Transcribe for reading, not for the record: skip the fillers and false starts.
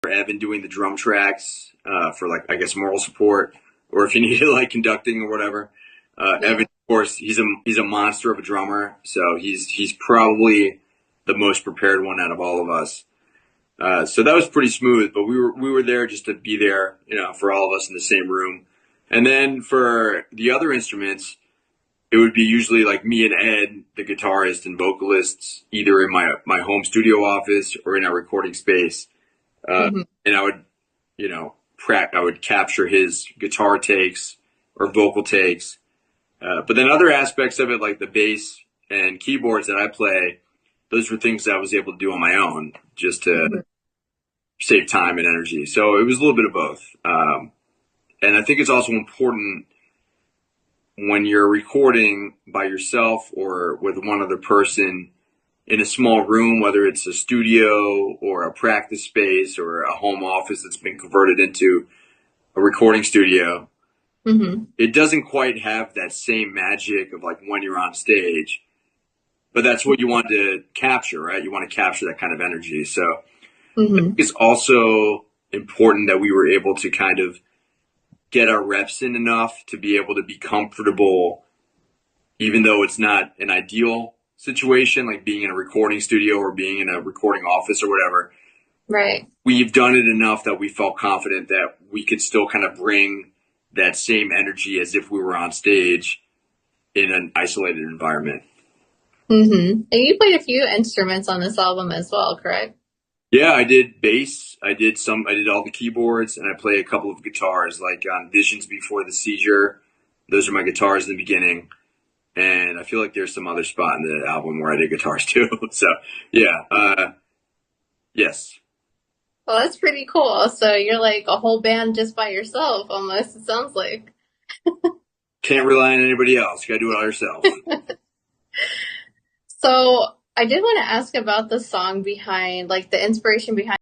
for Evan doing the drum tracks, for like, I guess, moral support, or if you needed like conducting or whatever. Yeah. Evan, of course, he's a monster of a drummer, so he's probably the most prepared one out of all of us. So that was pretty smooth, but we were there just to be there, for all of us in the same room. And then for the other instruments, it would be usually like me and Ed, the guitarist and vocalists, either in my home studio office or in our recording space. Hmm. And I would, I would capture his guitar takes or vocal takes. But then other aspects of it, like the bass and keyboards that I play, those were things that I was able to do on my own just to Hmm. save time and energy. So it was a little bit of both. And I think it's also important when you're recording by yourself or with one other person in a small room, whether it's a studio or a practice space or a home office that's been converted into a recording studio, Hmm. it doesn't quite have that same magic of like when you're on stage. But that's what you want to capture, right? You want to capture that kind of energy. So I think Hmm. it's also important that we were able to kind of get our reps in enough to be able to be comfortable, even though it's not an ideal situation, like being in a recording studio or being in a recording office or whatever. Right. We've done it enough that we felt confident that we could still kind of bring that same energy as if we were on stage in an isolated environment. Hmm. And you played a few instruments on this album as well, correct? Yeah, I did bass. I did all the keyboards, and I play a couple of guitars, like on Visions Before the Seizure. Those are my guitars in the beginning. And I feel like there's some other spot in the album where I did guitars too. So yeah, yes. Well, that's pretty cool. So you're like a whole band just by yourself, almost, it sounds like. Can't rely on anybody else. You gotta do it all yourself. So I did want to ask about the song behind, like the inspiration behind